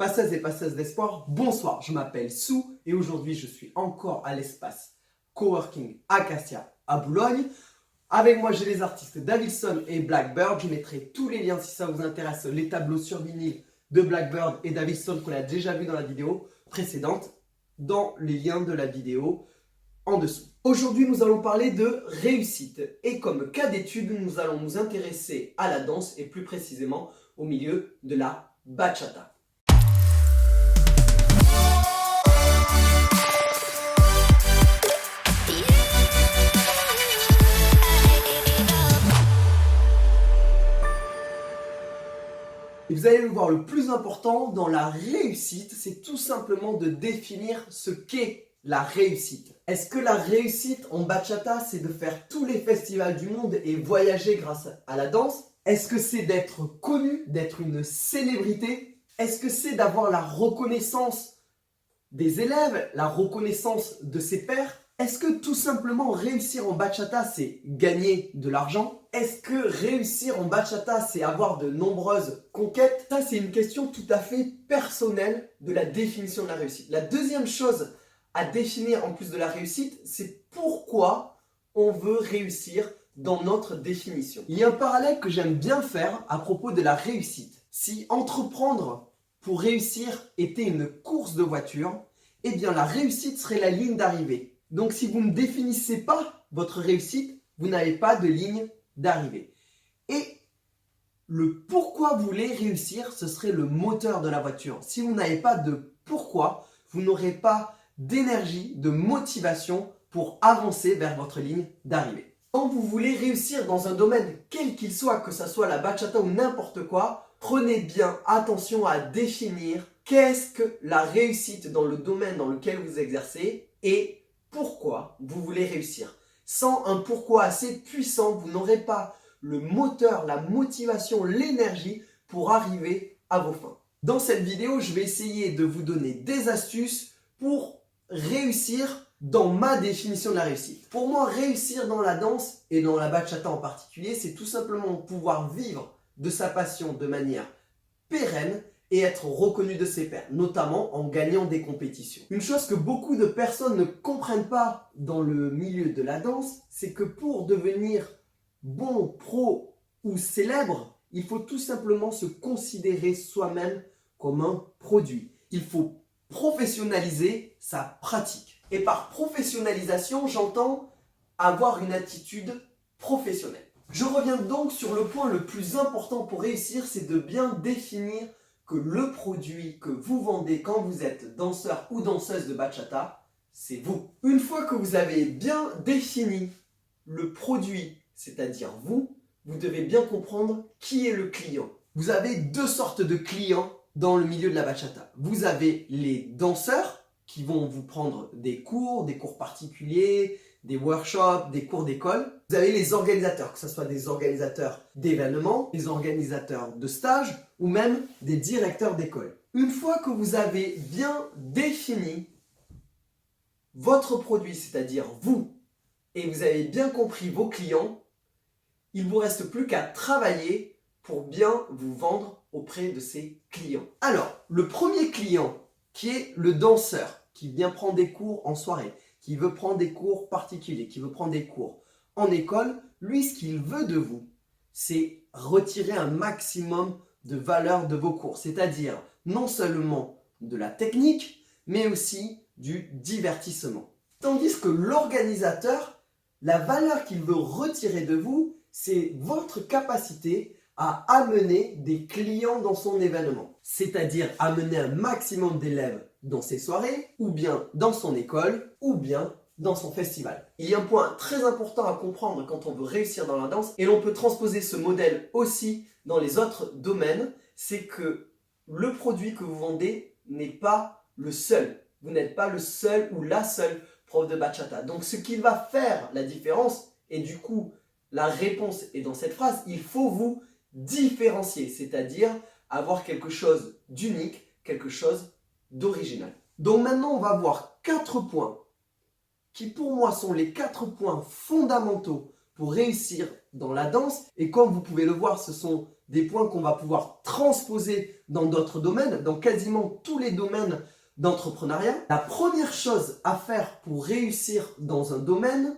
Passeuses et passeuses d'espoir, bonsoir, je m'appelle Sou et aujourd'hui je suis encore à l'espace Coworking Acacia à Boulogne. Avec moi j'ai les artistes Davidson et Blackbird, je mettrai tous les liens si ça vous intéresse, les tableaux sur vinyle de Blackbird et Davidson qu'on a déjà vu dans la vidéo précédente, dans les liens de la vidéo en dessous. Aujourd'hui nous allons parler de réussite et comme cas d'étude nous allons nous intéresser à la danse et plus précisément au milieu de la bachata. Et vous allez le voir, le plus important dans la réussite, c'est tout simplement de définir ce qu'est la réussite. Est-ce que la réussite en bachata, c'est de faire tous les festivals du monde et voyager grâce à la danse? Est-ce que c'est d'être connu, d'être une célébrité? Est-ce que c'est d'avoir la reconnaissance des élèves, la reconnaissance de ses pairs? Est-ce que tout simplement réussir en bachata, c'est gagner de l'argent? Est-ce que réussir en bachata, c'est avoir de nombreuses conquêtes? Ça, c'est une question tout à fait personnelle de la définition de la réussite. La deuxième chose à définir en plus de la réussite, c'est pourquoi on veut réussir dans notre définition. Il y a un parallèle que j'aime bien faire à propos de la réussite. Si entreprendre pour réussir était une course de voiture, eh bien la réussite serait la ligne d'arrivée. Donc si vous ne définissez pas votre réussite, vous n'avez pas de ligne d'arrivée. Et le pourquoi vous voulez réussir, ce serait le moteur de la voiture. Si vous n'avez pas de pourquoi, vous n'aurez pas d'énergie, de motivation pour avancer vers votre ligne d'arrivée. Quand vous voulez réussir dans un domaine, quel qu'il soit, que ce soit la bachata ou n'importe quoi, prenez bien attention à définir qu'est-ce que la réussite dans le domaine dans lequel vous exercez et pourquoi vous voulez réussir. Sans un pourquoi assez puissant, vous n'aurez pas le moteur, la motivation, l'énergie pour arriver à vos fins. Dans cette vidéo, je vais essayer de vous donner des astuces pour réussir dans ma définition de la réussite. Pour moi, réussir dans la danse et dans la bachata en particulier, c'est tout simplement pouvoir vivre de sa passion de manière pérenne et être reconnu de ses pairs, notamment en gagnant des compétitions. Une chose que beaucoup de personnes ne comprennent pas dans le milieu de la danse, c'est que pour devenir bon, pro ou célèbre, il faut tout simplement se considérer soi-même comme un produit. Il faut professionnaliser sa pratique. Et par professionnalisation, j'entends avoir une attitude professionnelle. Je reviens donc sur le point le plus important pour réussir, c'est de bien définir que le produit que vous vendez quand vous êtes danseur ou danseuse de bachata, c'est vous. Une fois que vous avez bien défini le produit, c'est-à-dire vous, vous devez bien comprendre qui est le client. Vous avez deux sortes de clients dans le milieu de la bachata. Vous avez les danseurs qui vont vous prendre des cours particuliers, des workshops, des cours d'école. Vous avez les organisateurs, que ce soit des organisateurs d'événements, des organisateurs de stages ou même des directeurs d'école. Une fois que vous avez bien défini votre produit, c'est-à-dire vous, et vous avez bien compris vos clients, il ne vous reste plus qu'à travailler pour bien vous vendre auprès de ces clients. Alors, le premier client qui est le danseur, qui vient prendre des cours en soirée, qui veut prendre des cours particuliers, qui veut prendre des cours en école, lui, ce qu'il veut de vous, c'est retirer un maximum de valeur de vos cours, c'est-à-dire non seulement de la technique, mais aussi du divertissement. Tandis que l'organisateur, la valeur qu'il veut retirer de vous, c'est votre capacité à amener des clients dans son événement, c'est-à-dire amener un maximum d'élèves dans ses soirées, ou bien dans son école, ou bien dans son festival. Il y a un point très important à comprendre quand on veut réussir dans la danse, et l'on peut transposer ce modèle aussi dans les autres domaines, c'est que le produit que vous vendez n'est pas le seul. Vous n'êtes pas le seul ou la seule prof de bachata. Donc ce qui va faire la différence, et du coup la réponse est dans cette phrase, il faut vous différencier, c'est-à-dire avoir quelque chose d'unique, quelque chose d'original. Donc maintenant, on va voir 4 points qui pour moi sont les 4 points fondamentaux pour réussir dans la danse. Et comme vous pouvez le voir, ce sont des points qu'on va pouvoir transposer dans d'autres domaines, dans quasiment tous les domaines d'entrepreneuriat. La première chose à faire pour réussir dans un domaine,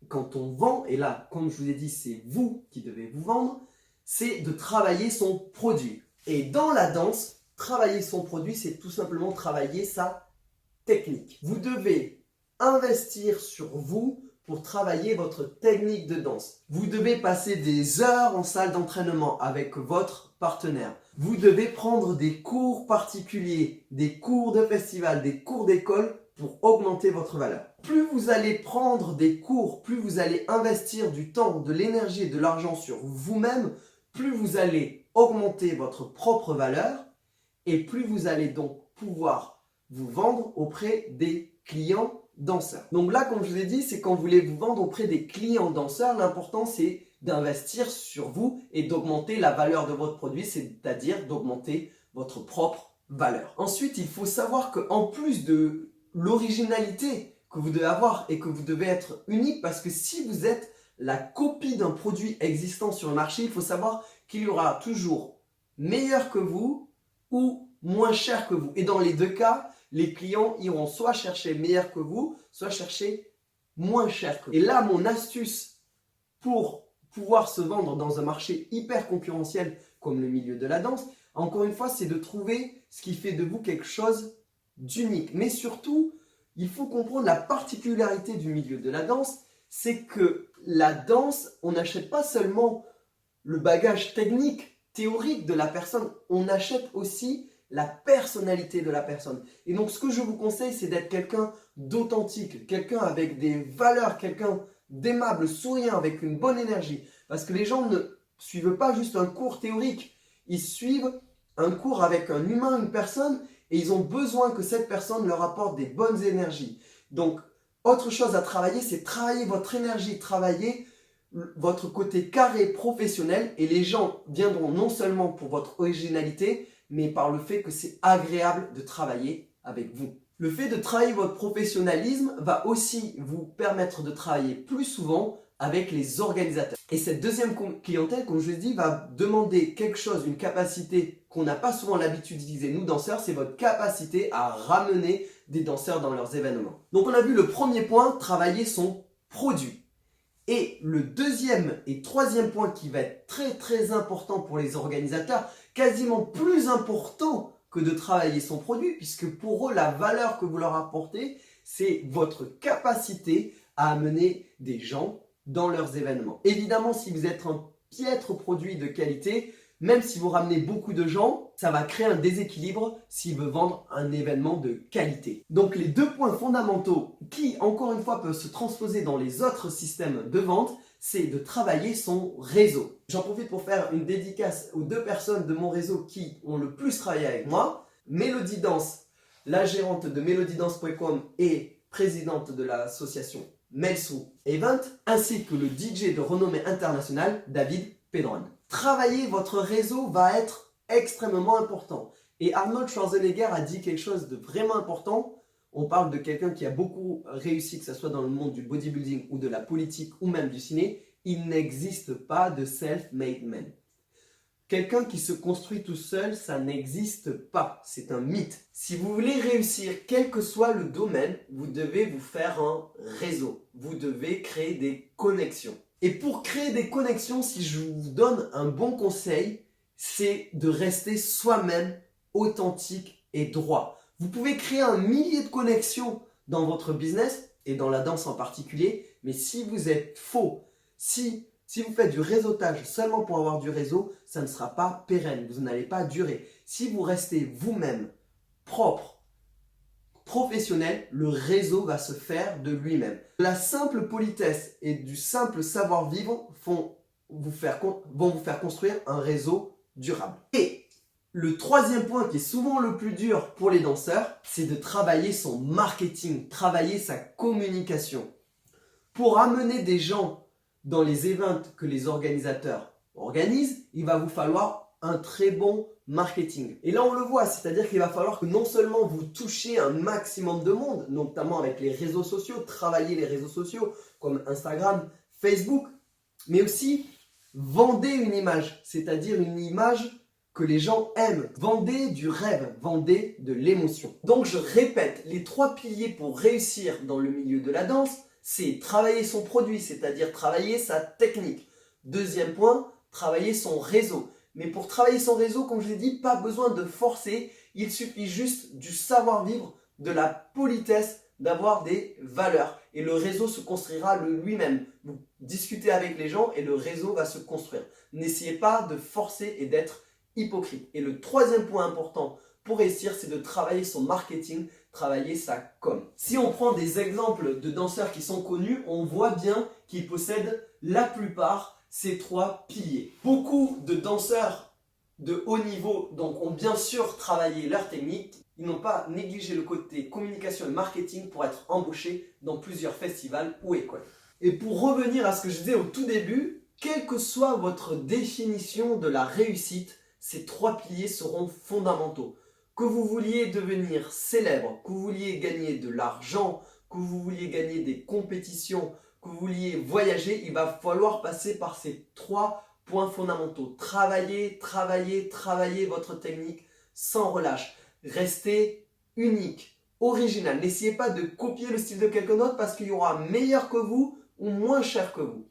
quand on vend, et là, comme je vous ai dit, c'est vous qui devez vous vendre, c'est de travailler son produit. Et dans la danse, travailler son produit, c'est tout simplement travailler sa technique. Vous devez investir sur vous pour travailler votre technique de danse. Vous devez passer des heures en salle d'entraînement avec votre partenaire. Vous devez prendre des cours particuliers, des cours de festival, des cours d'école pour augmenter votre valeur. Plus vous allez prendre des cours, plus vous allez investir du temps, de l'énergie et de l'argent sur vous-même, plus vous allez augmenter votre propre valeur et plus vous allez donc pouvoir vous vendre auprès des clients danseurs. Donc là, comme je vous ai dit, c'est quand vous voulez vous vendre auprès des clients danseurs, l'important c'est d'investir sur vous et d'augmenter la valeur de votre produit, c'est-à-dire d'augmenter votre propre valeur. Ensuite, il faut savoir qu'en plus de l'originalité que vous devez avoir et que vous devez être unique, parce que si vous êtes la copie d'un produit existant sur le marché, il faut savoir qu'il y aura toujours meilleur que vous ou moins cher que vous. Et dans les deux cas, les clients iront soit chercher meilleur que vous, soit chercher moins cher que vous. Et là, mon astuce pour pouvoir se vendre dans un marché hyper concurrentiel comme le milieu de la danse, encore une fois, c'est de trouver ce qui fait de vous quelque chose d'unique. Mais surtout, il faut comprendre la particularité du milieu de la danse, c'est que la danse, on n'achète pas seulement le bagage technique, théorique de la personne, on achète aussi la personnalité de la personne. Et donc, ce que je vous conseille, c'est d'être quelqu'un d'authentique, quelqu'un avec des valeurs, quelqu'un d'aimable, souriant, avec une bonne énergie. Parce que les gens ne suivent pas juste un cours théorique, ils suivent un cours avec un humain, une personne, et ils ont besoin que cette personne leur apporte des bonnes énergies. Donc, autre chose à travailler, c'est travailler votre énergie, travailler votre côté carré professionnel, et les gens viendront non seulement pour votre originalité, mais par le fait que c'est agréable de travailler avec vous. Le fait de travailler votre professionnalisme va aussi vous permettre de travailler plus souvent avec les organisateurs. Et cette deuxième clientèle, comme je l'ai dit, va demander quelque chose, une capacité qu'on n'a pas souvent l'habitude d'utiliser, nous danseurs, c'est votre capacité à ramener des danseurs dans leurs événements. Donc on a vu le premier point, travailler son produit. Et le deuxième et troisième point qui va être très important pour les organisateurs, quasiment plus important que de travailler son produit, puisque pour eux, la valeur que vous leur apportez, c'est votre capacité à amener des gens dans leurs événements. Évidemment, si vous êtes un piètre produit de qualité, même si vous ramenez beaucoup de gens, ça va créer un déséquilibre s'il veut vendre un événement de qualité. Donc les deux points fondamentaux qui, encore une fois, peuvent se transposer dans les autres systèmes de vente, c'est de travailler son réseau. J'en profite pour faire une dédicace aux deux personnes de mon réseau qui ont le plus travaillé avec moi. Mélodie Danse, la gérante de melodydance.com et présidente de l'association Melsou Event, ainsi que le DJ de renommée internationale, David Pedron. Travailler votre réseau va être extrêmement important. Et Arnold Schwarzenegger a dit quelque chose de vraiment important. On parle de quelqu'un qui a beaucoup réussi, que ce soit dans le monde du bodybuilding ou de la politique ou même du ciné. Il n'existe pas de self-made man. Quelqu'un qui se construit tout seul, ça n'existe pas. C'est un mythe. Si vous voulez réussir, quel que soit le domaine, vous devez vous faire un réseau. Vous devez créer des connexions. Et pour créer des connexions, si je vous donne un bon conseil, c'est de rester soi-même authentique et droit. Vous pouvez créer un millier de connexions dans votre business et dans la danse en particulier, mais si vous êtes faux, si vous faites du réseautage seulement pour avoir du réseau, ça ne sera pas pérenne, vous n'allez pas durer. Si vous restez vous-même propre, professionnel, le réseau va se faire de lui-même. La simple politesse et du simple savoir-vivre vont vous faire construire un réseau durable. Et le troisième point qui est souvent le plus dur pour les danseurs, c'est de travailler son marketing, travailler sa communication. Pour amener des gens dans les events que les organisateurs organisent, il va vous falloir un très bon marketing. Et là, on le voit, c'est-à-dire qu'il va falloir que non seulement vous touchiez un maximum de monde, notamment avec les réseaux sociaux, travailler les réseaux sociaux comme Instagram, Facebook, Mais aussi, vendez une image, c'est-à-dire une image que les gens aiment. Vendez du rêve, vendez de l'émotion. Donc je répète, les 3 piliers pour réussir dans le milieu de la danse, c'est travailler son produit, c'est-à-dire travailler sa technique. Deuxième point, travailler son réseau. Mais pour travailler son réseau, comme je l'ai dit, pas besoin de forcer, il suffit juste du savoir-vivre, de la politesse, d'avoir des valeurs. Et le réseau se construira lui-même. Vous discutez avec les gens et le réseau va se construire. N'essayez pas de forcer et d'être hypocrite. Et le troisième point important pour réussir, c'est de travailler son marketing, travailler sa com. Si on prend des exemples de danseurs qui sont connus, on voit bien qu'ils possèdent la plupart ces 3 piliers. Beaucoup de danseurs de haut niveau donc, ont bien sûr travaillé leur technique. Ils n'ont pas négligé le côté communication et marketing pour être embauchés dans plusieurs festivals ou écoles. Et pour revenir à ce que je disais au tout début, quelle que soit votre définition de la réussite, ces 3 piliers seront fondamentaux. Que vous vouliez devenir célèbre, que vous vouliez gagner de l'argent, que vous vouliez gagner des compétitions, que vous vouliez voyager, il va falloir passer par ces 3 points fondamentaux. Travaillez, travaillez, travaillez votre technique sans relâche. Restez unique, original. N'essayez pas de copier le style de quelqu'un d'autre parce qu'il y aura meilleur que vous ou moins cher que vous.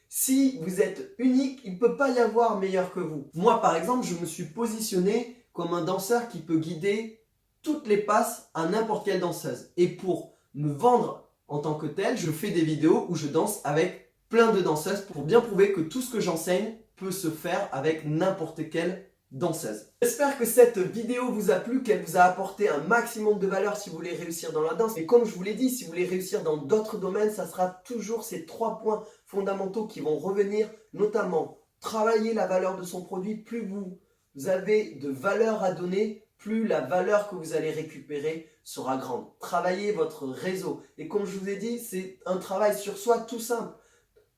Si vous êtes unique, il ne peut pas y avoir meilleur que vous. Moi, par exemple, je me suis positionné comme un danseur qui peut guider toutes les passes à n'importe quelle danseuse. Et pour me vendre en tant que tel, je fais des vidéos où je danse avec plein de danseuses pour bien prouver que tout ce que j'enseigne peut se faire avec n'importe quelle danseuse. J'espère que cette vidéo vous a plu, qu'elle vous a apporté un maximum de valeur si vous voulez réussir dans la danse. Et comme je vous l'ai dit, si vous voulez réussir dans d'autres domaines, ça sera toujours ces 3 points fondamentaux qui vont revenir, notamment travailler la valeur de son produit. Plus vous avez de valeur à donner, plus la valeur que vous allez récupérer sera grande. Travaillez votre réseau. Et comme je vous ai dit, c'est un travail sur soi tout simple.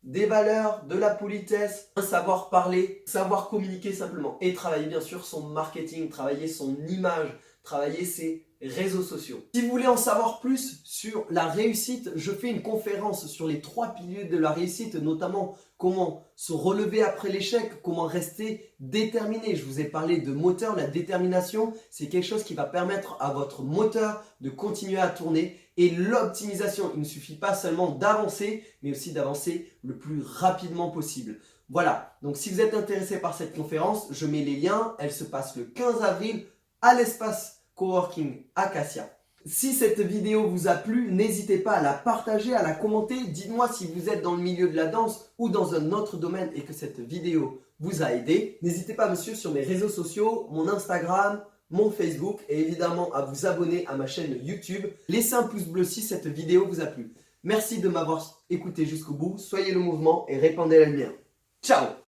Des valeurs, de la politesse, un savoir parler, savoir communiquer simplement. Et travailler bien sûr son marketing, travailler son image, travailler ses réseaux sociaux. Si vous voulez en savoir plus sur la réussite, je fais une conférence sur les 3 piliers de la réussite, notamment comment se relever après l'échec, comment rester déterminé. Je vous ai parlé de moteur, la détermination, c'est quelque chose qui va permettre à votre moteur de continuer à tourner. Et l'optimisation, il ne suffit pas seulement d'avancer, mais aussi d'avancer le plus rapidement possible. Voilà, donc si vous êtes intéressé par cette conférence, je mets les liens. Elle se passe le 15 avril à l'espace Coworking Acacia. Si cette vidéo vous a plu, n'hésitez pas à la partager, à la commenter. Dites-moi si vous êtes dans le milieu de la danse ou dans un autre domaine et que cette vidéo vous a aidé. N'hésitez pas à me suivre sur mes réseaux sociaux, mon Instagram, mon Facebook et évidemment à vous abonner à ma chaîne YouTube. Laissez un pouce bleu si cette vidéo vous a plu. Merci de m'avoir écouté jusqu'au bout. Soyez le mouvement et répandez la lumière. Ciao!